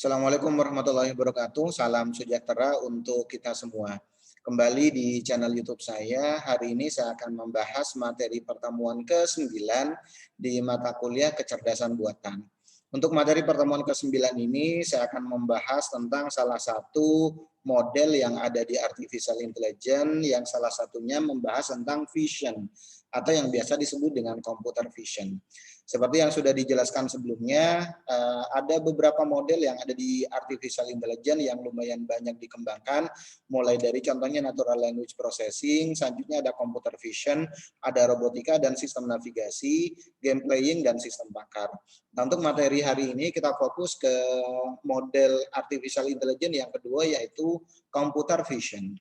Assalamualaikum warahmatullahi wabarakatuh. Salam sejahtera untuk kita semua. Kembali di channel YouTube saya. Hari ini saya akan membahas materi pertemuan ke-9 di mata kuliah kecerdasan buatan. Untuk materi pertemuan ke-9 ini saya akan membahas tentang salah satu model yang ada di artificial intelligence yang salah satunya membahas tentang vision atau yang biasa disebut dengan computer vision. Seperti yang sudah dijelaskan sebelumnya, ada beberapa model yang ada di artificial intelligence yang lumayan banyak dikembangkan, mulai dari contohnya natural language processing, selanjutnya ada computer vision, ada robotika dan sistem navigasi, game playing, dan sistem pakar. Nah, untuk materi hari ini kita fokus ke model artificial intelligence yang kedua, yaitu computer vision.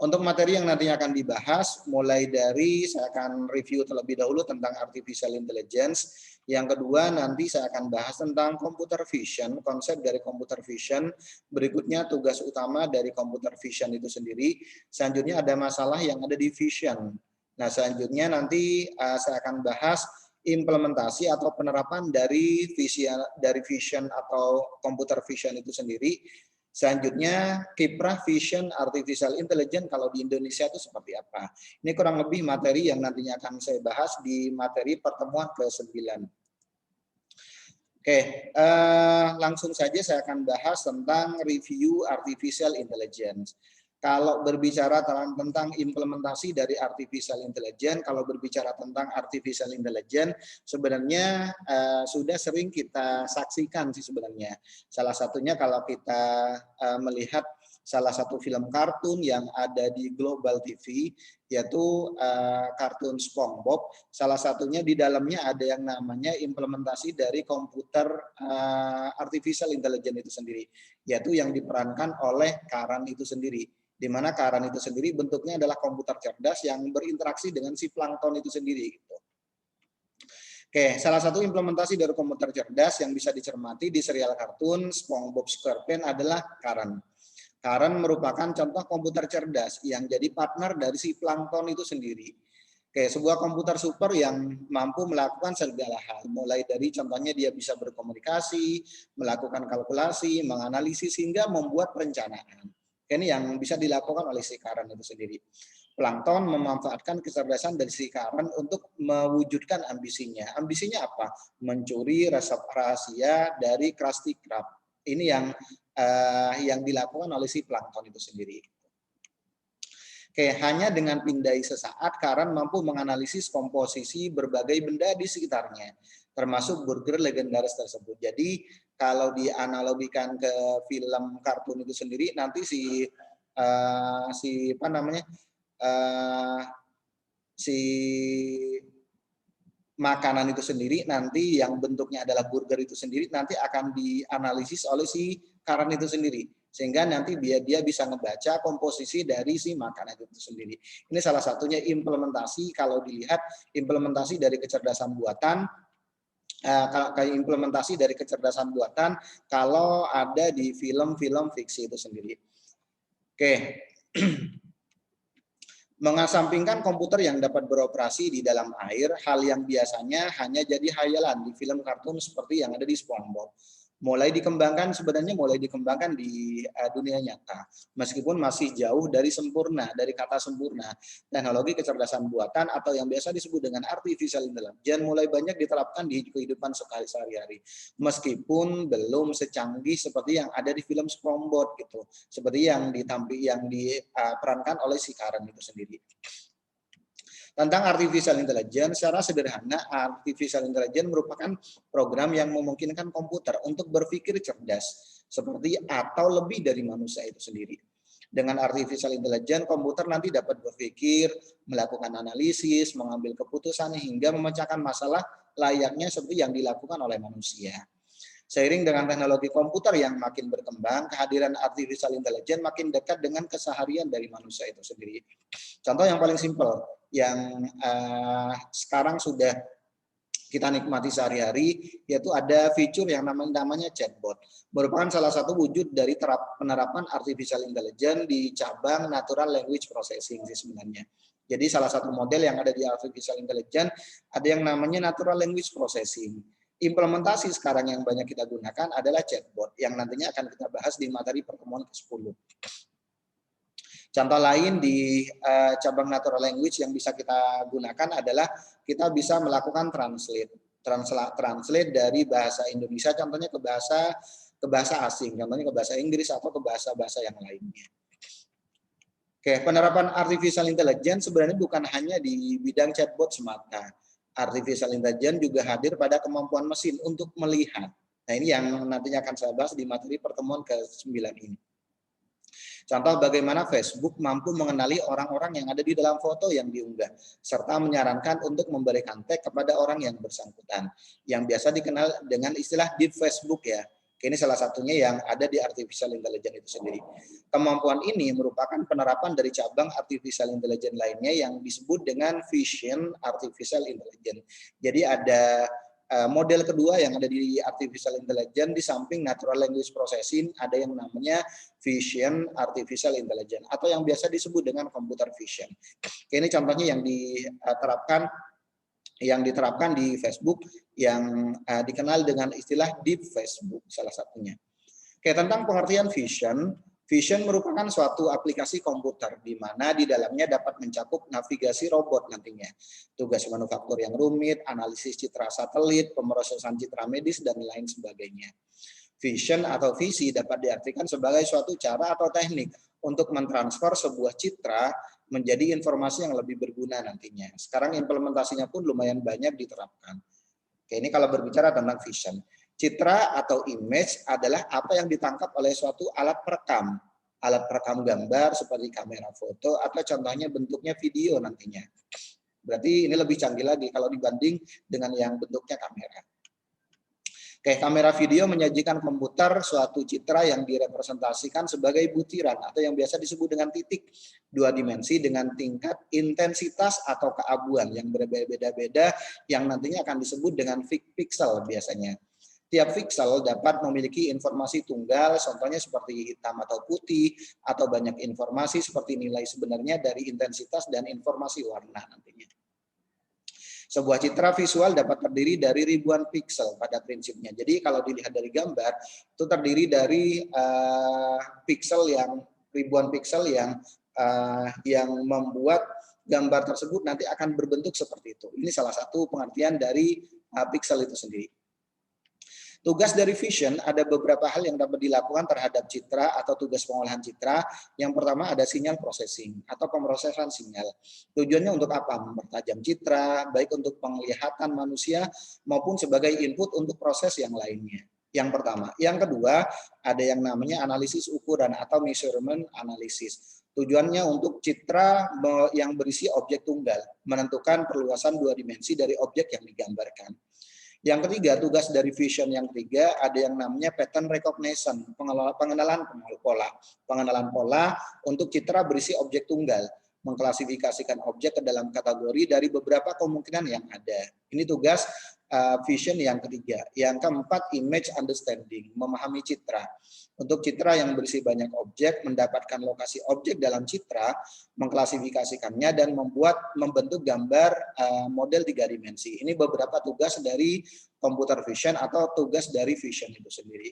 Untuk materi yang nantinya akan dibahas, mulai dari saya akan review terlebih dahulu tentang artificial intelligence. Yang kedua, nanti saya akan bahas tentang computer vision, konsep dari computer vision. Berikutnya, tugas utama dari computer vision itu sendiri. Selanjutnya ada masalah yang ada di vision. Nah, selanjutnya nanti saya akan bahas implementasi atau penerapan dari vision atau computer vision itu sendiri. Selanjutnya, kiprah vision artificial intelligence kalau di Indonesia itu seperti apa. Ini kurang lebih materi yang nantinya akan saya bahas di materi pertemuan ke-9. Oke, langsung saja saya akan bahas tentang review artificial intelligence. Kalau berbicara tentang implementasi dari artificial intelligence, kalau berbicara tentang artificial intelligence, sebenarnya sudah sering kita saksikan sih sebenarnya. Salah satunya kalau kita melihat salah satu film kartun yang ada di Global TV, yaitu kartun SpongeBob. Salah satunya di dalamnya ada yang namanya implementasi dari komputer artificial intelligence itu sendiri, yaitu yang diperankan oleh Karan itu sendiri. Di mana Karan itu sendiri bentuknya adalah komputer cerdas yang berinteraksi dengan si plankton itu sendiri. Gitu. Oke, salah satu implementasi dari komputer cerdas yang bisa dicermati di serial kartun SpongeBob SquarePants adalah Karan. Karan merupakan contoh komputer cerdas yang jadi partner dari si plankton itu sendiri. Oke, sebuah komputer super yang mampu melakukan segala hal, mulai dari contohnya dia bisa berkomunikasi, melakukan kalkulasi, menganalisis, hingga membuat perencanaan. Ini yang bisa dilakukan oleh si Karan itu sendiri. Plankton memanfaatkan kecerdasan dari si Karan untuk mewujudkan ambisinya. Ambisinya apa? Mencuri resep rahasia dari Krusty Krab. Ini yang dilakukan oleh si Plankton itu sendiri. Oke, hanya dengan pindai sesaat, Karan mampu menganalisis komposisi berbagai benda di sekitarnya, termasuk burger legendaris tersebut. Jadi, kalau dianalogikan ke film kartun itu sendiri, nanti si makanan itu sendiri nanti yang bentuknya adalah burger itu sendiri nanti akan dianalisis oleh si Karan itu sendiri, sehingga nanti dia bisa ngebaca komposisi dari si makanan itu sendiri. Ini salah satunya implementasi, kalau dilihat implementasi dari kecerdasan buatan, implementasi dari kecerdasan buatan kalau ada di film-film fiksi itu sendiri. Oke. Mengesampingkan komputer yang dapat beroperasi di dalam air, hal yang biasanya hanya jadi hayalan di film kartun seperti yang ada di SpongeBob. Mulai dikembangkan di dunia nyata, meskipun masih jauh dari sempurna, dari kata sempurna. Teknologi kecerdasan buatan atau yang biasa disebut dengan artificial intelligence mulai banyak diterapkan di kehidupan sehari-hari, meskipun belum secanggih seperti yang ada di film SpongeBob gitu, seperti yang diperankan oleh si Karen itu sendiri. Tentang artificial intelligence, secara sederhana, artificial intelligence merupakan program yang memungkinkan komputer untuk berpikir cerdas, seperti atau lebih dari manusia itu sendiri. Dengan artificial intelligence, komputer nanti dapat berpikir, melakukan analisis, mengambil keputusan, hingga memecahkan masalah layaknya seperti yang dilakukan oleh manusia. Seiring dengan teknologi komputer yang makin berkembang, kehadiran artificial intelligence makin dekat dengan keseharian dari manusia itu sendiri. Contoh yang paling simpel, yang sekarang sudah kita nikmati sehari-hari, yaitu ada fitur yang namanya chatbot. Merupakan salah satu wujud dari penerapan artificial intelligence di cabang natural language processing sih sebenarnya. Jadi salah satu model yang ada di artificial intelligence ada yang namanya natural language processing. Implementasi sekarang yang banyak kita gunakan adalah chatbot yang nantinya akan kita bahas di materi pertemuan ke-10. Contoh lain di cabang natural language yang bisa kita gunakan adalah kita bisa melakukan translate dari bahasa Indonesia contohnya ke bahasa asing, contohnya ke bahasa Inggris atau ke bahasa-bahasa yang lainnya. Oke, penerapan artificial intelligence sebenarnya bukan hanya di bidang chatbot semata. Artificial intelligence juga hadir pada kemampuan mesin untuk melihat. Nah, ini yang nantinya akan saya bahas di materi pertemuan ke-9 ini. Contoh bagaimana Facebook mampu mengenali orang-orang yang ada di dalam foto yang diunggah, serta menyarankan untuk memberikan tag kepada orang yang bersangkutan, yang biasa dikenal dengan istilah deep Facebook ya. Ini salah satunya yang ada di artificial intelligence itu sendiri. Kemampuan ini merupakan penerapan dari cabang artificial intelligence lainnya yang disebut dengan vision artificial intelligence. Jadi ada model kedua yang ada di artificial intelligence di samping natural language processing ada yang namanya vision artificial intelligence atau yang biasa disebut dengan computer vision. Ini contohnya yang diterapkan di Facebook yang dikenal dengan istilah deep Facebook salah satunya. Oke, tentang pengertian vision, vision merupakan suatu aplikasi komputer di mana di dalamnya dapat mencakup navigasi robot nantinya, tugas manufaktur yang rumit, analisis citra satelit, pemrosesan citra medis dan lain sebagainya. Vision atau visi dapat diartikan sebagai suatu cara atau teknik untuk mentransfer sebuah citra menjadi informasi yang lebih berguna nantinya. Sekarang implementasinya pun lumayan banyak diterapkan. Oke, ini kalau berbicara tentang vision. Citra atau image adalah apa yang ditangkap oleh suatu alat perekam. Alat perekam gambar seperti kamera foto atau contohnya bentuknya video nantinya. Berarti ini lebih canggih lagi kalau dibanding dengan yang bentuknya kamera. Oke, kamera video menyajikan komputer suatu citra yang direpresentasikan sebagai butiran atau yang biasa disebut dengan titik dua dimensi dengan tingkat intensitas atau keabuan yang berbeda-beda yang nantinya akan disebut dengan pixel biasanya. Tiap pixel dapat memiliki informasi tunggal, contohnya seperti hitam atau putih, atau banyak informasi seperti nilai sebenarnya dari intensitas dan informasi warna nantinya. Sebuah citra visual dapat terdiri dari ribuan pixel pada prinsipnya. Jadi kalau dilihat dari gambar, itu terdiri dari ribuan pixel yang membuat gambar tersebut nanti akan berbentuk seperti itu. Ini salah satu pengertian dari pixel itu sendiri. Tugas dari vision ada beberapa hal yang dapat dilakukan terhadap citra atau tugas pengolahan citra. Yang pertama ada sinyal processing atau pemrosesan sinyal. Tujuannya untuk apa? Mempertajam citra, baik untuk penglihatan manusia maupun sebagai input untuk proses yang lainnya. Yang pertama. Yang kedua, ada yang namanya analisis ukuran atau measurement analysis. Tujuannya untuk citra yang berisi objek tunggal, menentukan perluasan dua dimensi dari objek yang digambarkan. Yang ketiga, tugas dari vision yang ketiga ada yang namanya pattern recognition, pengenalan pola untuk citra berisi objek tunggal, mengklasifikasikan objek ke dalam kategori dari beberapa kemungkinan yang ada. Ini tugas vision yang ketiga. Yang keempat, image understanding, memahami citra. Untuk citra yang berisi banyak objek, mendapatkan lokasi objek dalam citra, mengklasifikasikannya dan membentuk gambar model 3 dimensi. Ini beberapa tugas dari computer vision atau tugas dari vision itu sendiri.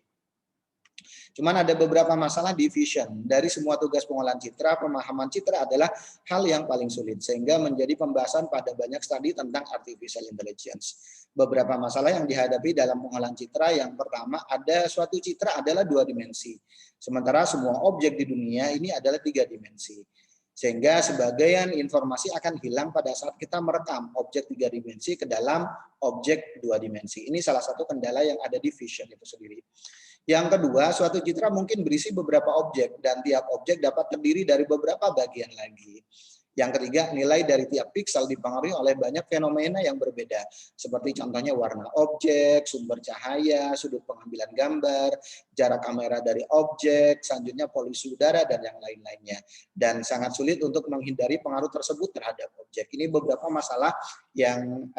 Cuman ada beberapa masalah di vision. Dari semua tugas pengolahan citra, pemahaman citra adalah hal yang paling sulit sehingga menjadi pembahasan pada banyak studi tentang artificial intelligence. Beberapa masalah yang dihadapi dalam pengolahan citra, yang pertama ada suatu citra adalah 2 dimensi. Sementara semua objek di dunia ini adalah 3 dimensi. Sehingga sebagian informasi akan hilang pada saat kita merekam objek 3 dimensi ke dalam objek 2 dimensi. Ini salah satu kendala yang ada di vision itu sendiri. Yang kedua, suatu citra mungkin berisi beberapa objek dan tiap objek dapat terdiri dari beberapa bagian lagi. Yang ketiga, nilai dari tiap pixel dipengaruhi oleh banyak fenomena yang berbeda, seperti contohnya warna objek, sumber cahaya, sudut pengambilan gambar, jarak kamera dari objek, selanjutnya polusi udara, dan yang lain-lainnya. Dan sangat sulit untuk menghindari pengaruh tersebut terhadap objek. Ini beberapa masalah yang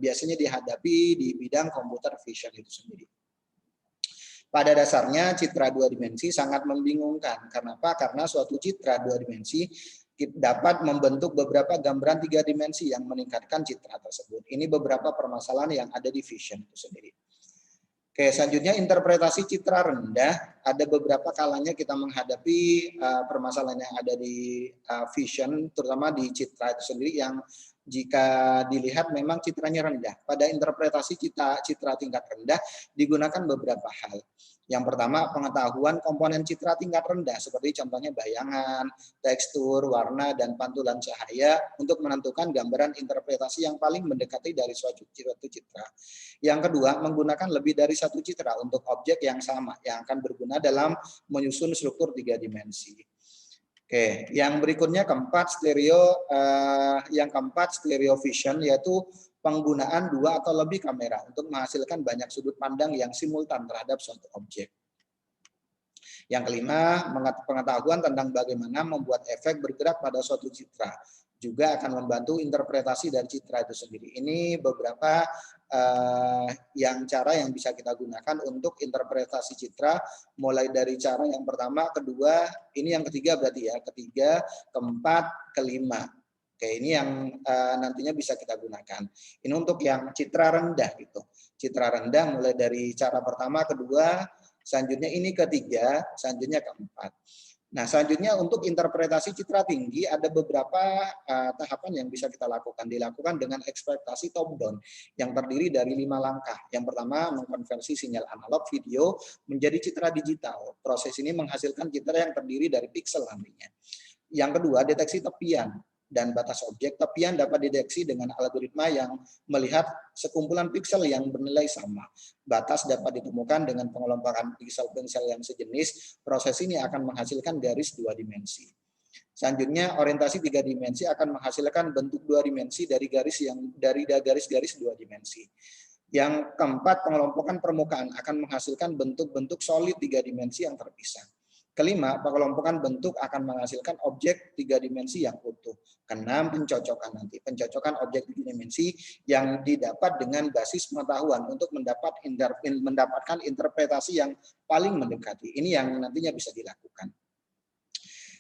biasanya dihadapi di bidang computer vision itu sendiri. Pada dasarnya citra 2 dimensi sangat membingungkan. Kenapa? Karena suatu citra 2 dimensi dapat membentuk beberapa gambaran 3 dimensi yang meningkatkan citra tersebut. Ini beberapa permasalahan yang ada di vision itu sendiri. Oke, selanjutnya interpretasi citra rendah. Ada beberapa kalanya kita menghadapi permasalahan yang ada di vision, terutama di citra itu sendiri yang jika dilihat memang citranya rendah. Pada interpretasi citra tingkat rendah digunakan beberapa hal. Yang pertama, pengetahuan komponen citra tingkat rendah, seperti contohnya bayangan, tekstur, warna, dan pantulan cahaya untuk menentukan gambaran interpretasi yang paling mendekati dari suatu citra. Yang kedua, menggunakan lebih dari satu citra untuk objek yang sama, yang akan berguna dalam menyusun struktur 3 dimensi. Oke, yang berikutnya yang keempat stereo vision, yaitu penggunaan 2 atau lebih kamera untuk menghasilkan banyak sudut pandang yang simultan terhadap suatu objek. Yang kelima, pengetahuan tentang bagaimana membuat efek bergerak pada suatu citra juga akan membantu interpretasi dari citra itu sendiri. Ini beberapa cara yang bisa kita gunakan untuk interpretasi citra, mulai dari cara yang pertama, kedua, ini yang ketiga berarti ya, ketiga, keempat, kelima. Oke, ini yang nantinya bisa kita gunakan. Ini untuk yang citra rendah gitu. Citra rendah mulai dari cara pertama, kedua, selanjutnya ini ketiga, selanjutnya keempat. Nah, selanjutnya untuk interpretasi citra tinggi ada beberapa tahapan yang bisa kita lakukan. Dilakukan dengan ekspektasi top down yang terdiri dari 5 langkah. Yang pertama, mengkonversi sinyal analog video menjadi citra digital. Proses ini menghasilkan citra yang terdiri dari piksel nantinya. Yang kedua, deteksi tepian dan batas objek. Tepian dapat dideteksi dengan algoritma yang melihat sekumpulan piksel yang bernilai sama. Batas dapat ditemukan dengan pengelompokan piksel-piksel yang sejenis. Proses ini akan menghasilkan garis 2 dimensi. Selanjutnya, orientasi 3 dimensi akan menghasilkan bentuk 2 dimensi dari garis-garis 2 dimensi. Yang keempat, pengelompokan permukaan akan menghasilkan bentuk-bentuk solid 3 dimensi yang terpisah. Kelima, pengelompokan bentuk akan menghasilkan objek 3 dimensi yang utuh. Keenam, pencocokan nanti. Pencocokan objek 3 dimensi yang didapat dengan basis pengetahuan untuk mendapatkan interpretasi yang paling mendekati. Ini yang nantinya bisa dilakukan.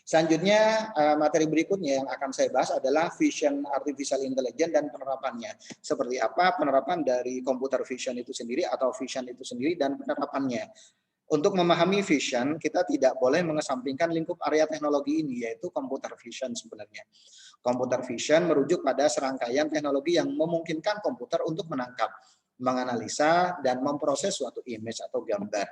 Selanjutnya, materi berikutnya yang akan saya bahas adalah vision artificial intelligence dan penerapannya. Seperti apa penerapan dari computer vision itu sendiri atau vision itu sendiri dan penerapannya. Untuk memahami vision, kita tidak boleh mengesampingkan lingkup area teknologi ini, yaitu computer vision sebenarnya. Computer vision merujuk pada serangkaian teknologi yang memungkinkan komputer untuk menangkap, menganalisa, dan memproses suatu image atau gambar.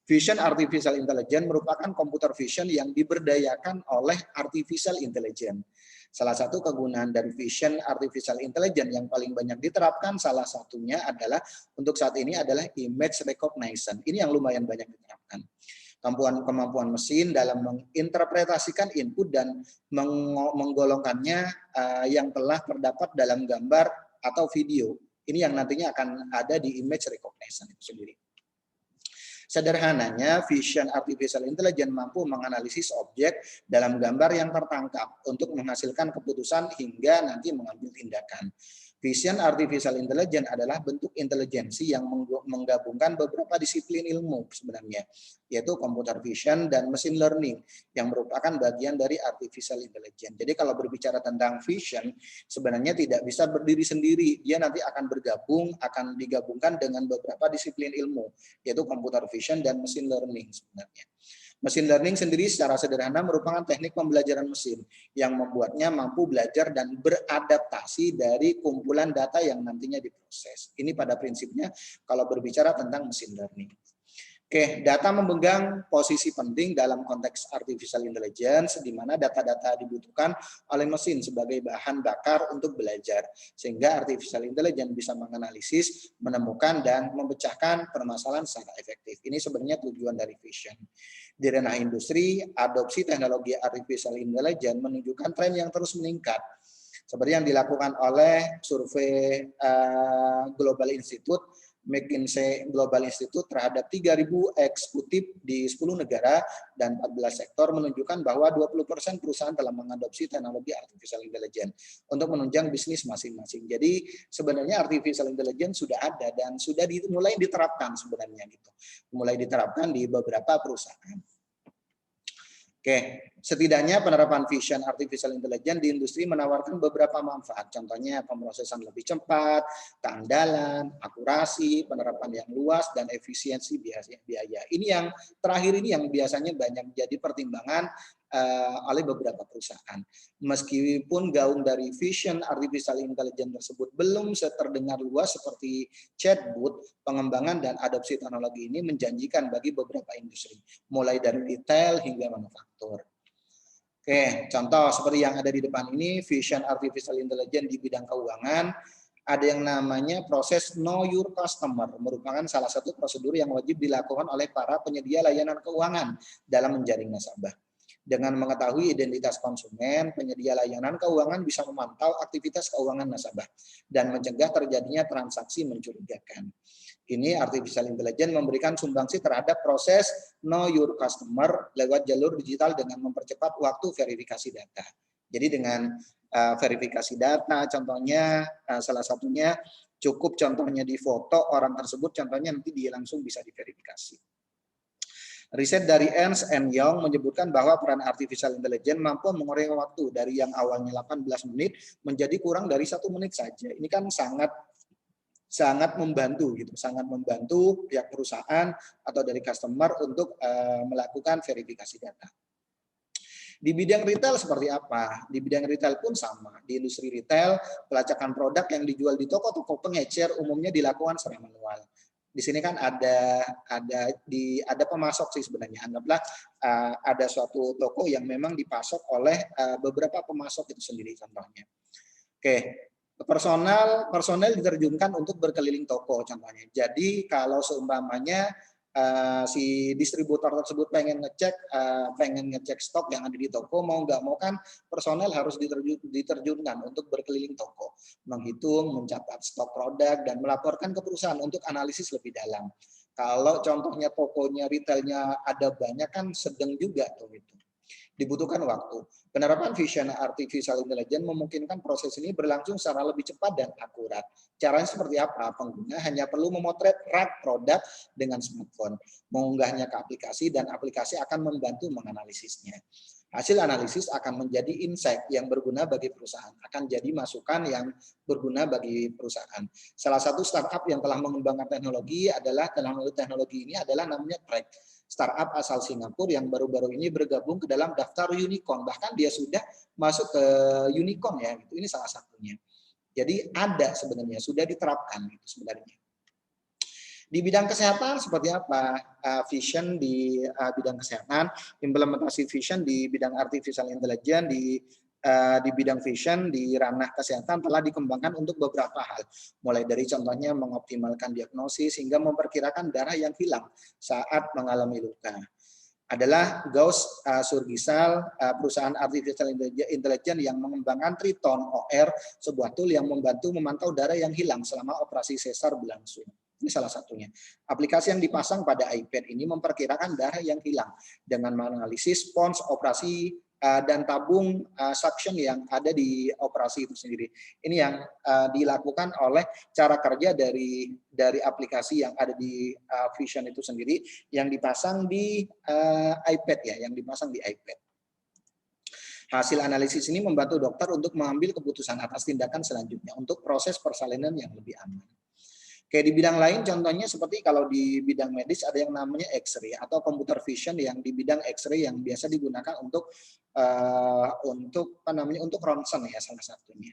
Vision artificial intelligence merupakan computer vision yang diberdayakan oleh artificial intelligence. Salah satu kegunaan dari vision artificial intelligence yang paling banyak diterapkan salah satunya adalah untuk saat ini adalah image recognition. Ini yang lumayan banyak diterapkan. Kemampuan mesin dalam menginterpretasikan input dan menggolongkannya yang telah terdapat dalam gambar atau video. Ini yang nantinya akan ada di image recognition itu sendiri. Sederhananya, vision artificial intelligence mampu menganalisis objek dalam gambar yang tertangkap untuk menghasilkan keputusan hingga nanti mengambil tindakan. Vision artificial intelligence adalah bentuk intelijensi yang menggabungkan beberapa disiplin ilmu sebenarnya, yaitu computer vision dan machine learning yang merupakan bagian dari artificial intelligence. Jadi kalau berbicara tentang vision, sebenarnya tidak bisa berdiri sendiri. Dia nanti akan digabungkan dengan beberapa disiplin ilmu, yaitu computer vision dan machine learning sebenarnya. Machine learning sendiri secara sederhana merupakan teknik pembelajaran mesin yang membuatnya mampu belajar dan beradaptasi dari kumpulan data yang nantinya diproses. Ini pada prinsipnya kalau berbicara tentang machine learning. Oke, data memegang posisi penting dalam konteks artificial intelligence, di mana data-data dibutuhkan oleh mesin sebagai bahan bakar untuk belajar, sehingga artificial intelligence bisa menganalisis, menemukan, dan memecahkan permasalahan secara efektif. Ini sebenarnya tujuan dari vision. Di ranah industri, adopsi teknologi artificial intelligence menunjukkan tren yang terus meningkat. Seperti yang dilakukan oleh survei Global Institute, McKinsey Global Institute terhadap 3.000 eksekutif di 10 negara dan 14 sektor menunjukkan bahwa 20% perusahaan telah mengadopsi teknologi artificial intelligence untuk menunjang bisnis masing-masing. Jadi sebenarnya artificial intelligence sudah ada dan sudah mulai diterapkan sebenarnya gitu. Mulai diterapkan di beberapa perusahaan. Oke, setidaknya penerapan vision artificial intelligence di industri menawarkan beberapa manfaat. Contohnya pemrosesan lebih cepat, keandalan, akurasi, penerapan yang luas, dan efisiensi biaya. Ini yang terakhir ini yang biasanya banyak jadi pertimbangan oleh beberapa perusahaan. Meskipun gaung dari vision artificial intelligence tersebut belum terdengar luas seperti chatbot, pengembangan dan adopsi teknologi ini menjanjikan bagi beberapa industri, mulai dari retail hingga manufaktur. Oke, contoh seperti yang ada di depan ini, vision artificial intelligence di bidang keuangan, ada yang namanya proses know your customer, merupakan salah satu prosedur yang wajib dilakukan oleh para penyedia layanan keuangan dalam menjaring nasabah. Dengan mengetahui identitas konsumen, penyedia layanan keuangan bisa memantau aktivitas keuangan nasabah dan mencegah terjadinya transaksi mencurigakan. Ini artificial intelligence memberikan sumbangsi terhadap proses know your customer lewat jalur digital dengan mempercepat waktu verifikasi data. Jadi dengan verifikasi data, contohnya salah satunya cukup contohnya di foto orang tersebut, contohnya nanti dia langsung bisa diverifikasi. Riset dari Ernst & Young menyebutkan bahwa peran artificial intelligence mampu mengurangi waktu dari yang awalnya 18 menit menjadi kurang dari 1 menit saja. Ini kan sangat membantu gitu, sangat membantu pihak perusahaan atau dari customer untuk melakukan verifikasi data. Di bidang retail seperti apa? Di bidang retail pun sama. Di industri retail, pelacakan produk yang dijual di toko-toko pengecer umumnya dilakukan secara manual. Di sini kan ada pemasok sih sebenarnya. Anggaplah ada suatu toko yang memang dipasok oleh beberapa pemasok itu sendiri contohnya. Oke, personel diterjunkan untuk berkeliling toko contohnya. Jadi kalau seumpamanya si distributor tersebut pengen ngecek stok yang ada di toko, mau nggak mau kan personel harus diterjunkan untuk berkeliling toko, menghitung, mencatat stok produk dan melaporkan ke perusahaan untuk analisis lebih dalam. Kalau contohnya tokonya retailnya ada banyak kan sedang juga tuh itu. Dibutuhkan waktu. Penerapan vision artificial intelligence memungkinkan proses ini berlangsung secara lebih cepat dan akurat. Caranya seperti apa? Pengguna hanya perlu memotret rak produk dengan smartphone, mengunggahnya ke aplikasi, dan aplikasi akan membantu menganalisisnya. Hasil analisis akan menjadi insight yang berguna bagi perusahaan, akan jadi masukan yang berguna bagi perusahaan. Salah satu startup yang telah mengembangkan teknologi ini adalah namanya Track. Startup asal Singapura yang baru-baru ini bergabung ke dalam daftar unicorn, bahkan dia sudah masuk ke unicorn ya, gitu. Ini salah satunya. Jadi ada sebenarnya sudah diterapkan gitu sebenarnya. Di bidang kesehatan seperti apa? Vision di bidang kesehatan, implementasi vision di bidang artificial intelligence di bidang vision di ranah kesehatan telah dikembangkan untuk beberapa hal, mulai dari contohnya mengoptimalkan diagnosis hingga memperkirakan darah yang hilang saat mengalami luka. Adalah Gauss Surgical, perusahaan artificial intelligence yang mengembangkan Triton OR, sebuah tool yang membantu memantau darah yang hilang selama operasi sesar berlangsung. Ini salah satunya. Aplikasi yang dipasang pada iPad ini memperkirakan darah yang hilang dengan menganalisis spons operasi dan tabung suction yang ada di operasi itu sendiri. Ini yang dilakukan oleh cara kerja dari aplikasi yang ada di Vision itu sendiri yang dipasang di iPad ya, yang dipasang di iPad. Hasil analisis ini membantu dokter untuk mengambil keputusan atas tindakan selanjutnya untuk proses persalinan yang lebih aman. Kayak di bidang lain contohnya seperti kalau di bidang medis ada yang namanya X-ray atau computer vision yang di bidang X-ray yang biasa digunakan untuk ronsen ya salah satunya.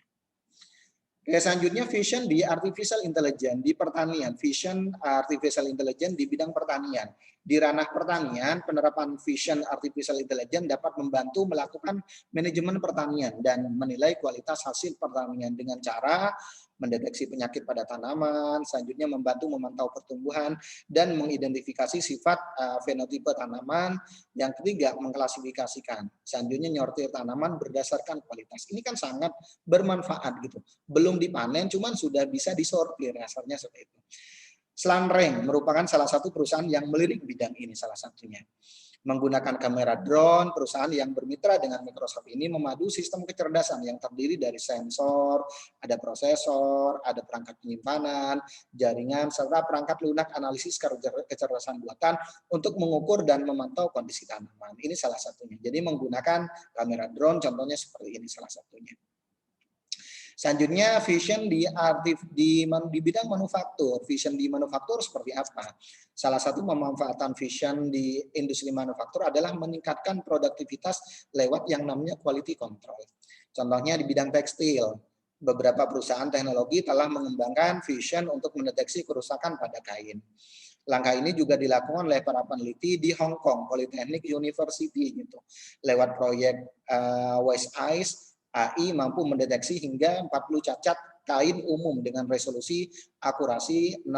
Oke, selanjutnya vision di artificial intelligence di pertanian, vision artificial intelligence di bidang pertanian. Di ranah pertanian, penerapan vision artificial intelligence dapat membantu melakukan manajemen pertanian dan menilai kualitas hasil pertanian dengan cara mendeteksi penyakit pada tanaman, selanjutnya membantu memantau pertumbuhan dan mengidentifikasi sifat fenotipe tanaman. Yang ketiga, mengklasifikasikan. Selanjutnya nyortir tanaman berdasarkan kualitas. Ini kan sangat bermanfaat gitu. Belum dipanen, cuman sudah bisa disortir, dasarnya seperti itu. Slanreng merupakan salah satu perusahaan yang melirik bidang ini salah satunya. Menggunakan kamera drone, perusahaan yang bermitra dengan Microsoft ini memadu sistem kecerdasan yang terdiri dari sensor, ada prosesor, ada perangkat penyimpanan, jaringan, serta perangkat lunak analisis kecerdasan buatan untuk mengukur dan memantau kondisi tanaman. Ini salah satunya. Jadi menggunakan kamera drone, contohnya seperti ini salah satunya. Selanjutnya vision di bidang manufaktur. Vision di manufaktur seperti apa? Salah satu pemanfaatan vision di industri manufaktur adalah meningkatkan produktivitas lewat yang namanya quality control. Contohnya di bidang tekstil. Beberapa perusahaan teknologi telah mengembangkan vision untuk mendeteksi kerusakan pada kain. Langkah ini juga dilakukan oleh para peneliti di Hong Kong Polytechnic University gitu. Lewat proyek WISE AI mampu mendeteksi hingga 40 cacat kain umum dengan resolusi akurasi 0,1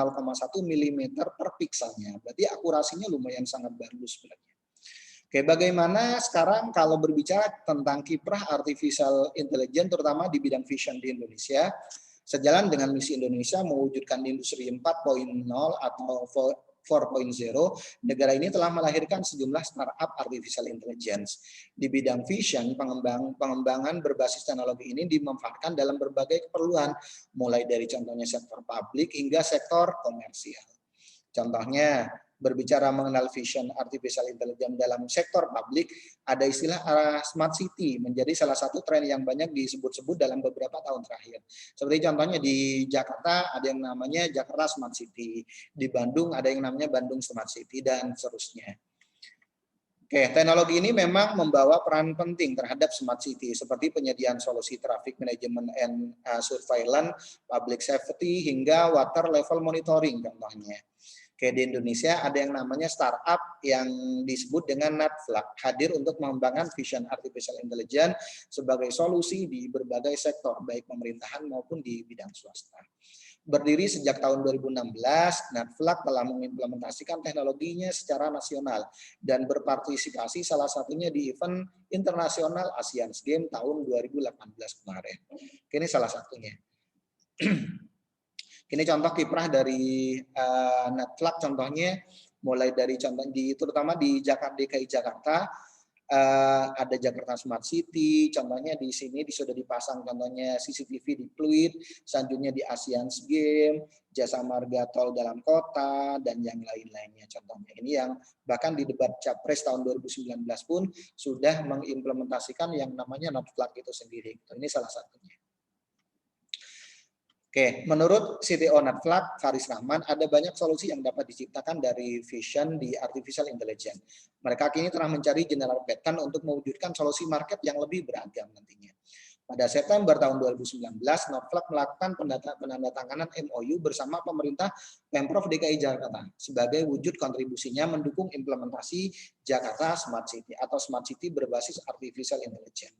mm per pikselnya. Berarti akurasinya lumayan sangat bagus sebenarnya. Oke, bagaimana sekarang kalau berbicara tentang kiprah artificial intelligence terutama di bidang vision di Indonesia? Sejalan dengan misi Indonesia mewujudkan industri 4.0 atau 4.0, negara ini telah melahirkan sejumlah startup artificial intelligence. Di bidang vision, pengembangan berbasis teknologi ini dimanfaatkan dalam berbagai keperluan, mulai dari contohnya sektor publik hingga sektor komersial. Contohnya, berbicara mengenal vision artificial intelligence dalam sektor publik, ada istilah smart city menjadi salah satu tren yang banyak disebut-sebut dalam beberapa tahun terakhir. Seperti contohnya di Jakarta ada yang namanya Jakarta Smart City, di Bandung ada yang namanya Bandung Smart City, dan seterusnya. Oke, teknologi ini memang membawa peran penting terhadap smart city seperti penyediaan solusi traffic management and surveillance, public safety, hingga water level monitoring contohnya. Oke, di Indonesia ada yang namanya startup yang disebut dengan NetFlux, hadir untuk mengembangkan vision artificial intelligence sebagai solusi di berbagai sektor, baik pemerintahan maupun di bidang swasta. Berdiri sejak tahun 2016, NetFlux telah mengimplementasikan teknologinya secara nasional dan berpartisipasi salah satunya di event internasional Asian Games tahun 2018 kemarin. Ini salah satunya. Ini contoh kiprah dari NetFlux, contohnya mulai dari contoh terutama di DKI Jakarta. Ada Jakarta Smart City, contohnya di sini sudah dipasang contohnya CCTV di Pluit, selanjutnya di Asian Games, jasa marga tol dalam kota, dan yang lain-lainnya contohnya. Ini yang bahkan di debat Capres tahun 2019 pun sudah mengimplementasikan yang namanya NetFlux itu sendiri. Ini salah satunya. Oke, menurut CTO NetFlux, Faris Rahman, ada banyak solusi yang dapat diciptakan dari vision di artificial intelligence. Mereka kini telah mencari general pattern untuk mewujudkan solusi market yang lebih beragam nantinya. Pada September tahun 2019, NetFlux melakukan penandatanganan MOU bersama pemerintah Pemprov DKI Jakarta sebagai wujud kontribusinya mendukung implementasi Jakarta Smart City atau Smart City berbasis artificial intelligence.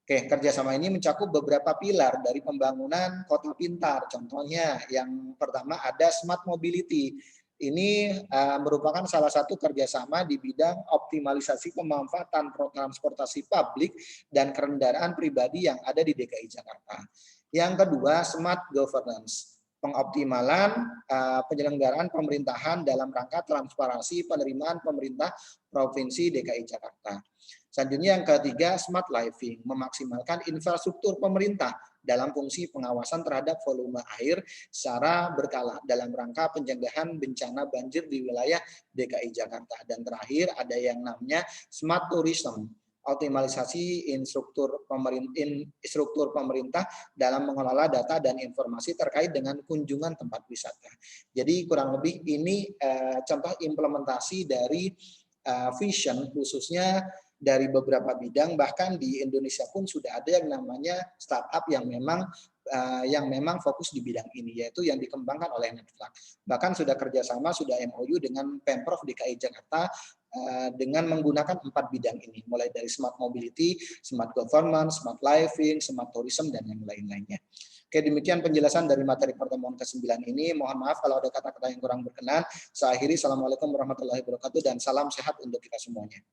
Oke, kerjasama ini mencakup beberapa pilar dari pembangunan kota pintar. Contohnya yang pertama ada smart mobility. Ini merupakan salah satu kerjasama di bidang optimalisasi pemanfaatan transportasi publik dan kendaraan pribadi yang ada di DKI Jakarta. Yang kedua, smart governance. Pengoptimalan penyelenggaraan pemerintahan dalam rangka transparansi penerimaan pemerintah Provinsi DKI Jakarta. Selanjutnya yang ketiga, smart living, memaksimalkan infrastruktur pemerintah dalam fungsi pengawasan terhadap volume air secara berkala dalam rangka pencegahan bencana banjir di wilayah DKI Jakarta. Dan terakhir ada yang namanya smart tourism, optimalisasi struktur pemerintah dalam mengelola data dan informasi terkait dengan kunjungan tempat wisata. Jadi kurang lebih ini contoh implementasi dari vision khususnya dari beberapa bidang, bahkan di Indonesia pun sudah ada yang namanya startup yang memang fokus di bidang ini, yaitu yang dikembangkan oleh NetFlux. Bahkan sudah kerjasama, sudah MOU dengan Pemprov DKI Jakarta dengan menggunakan 4 bidang ini, mulai dari smart mobility, smart governance, smart living, smart tourism, dan yang lain-lainnya. Oke, demikian penjelasan dari materi pertemuan ke-9 ini. Mohon maaf kalau ada kata-kata yang kurang berkenan. Saya akhiri. Assalamualaikum warahmatullahi wabarakatuh dan salam sehat untuk kita semuanya.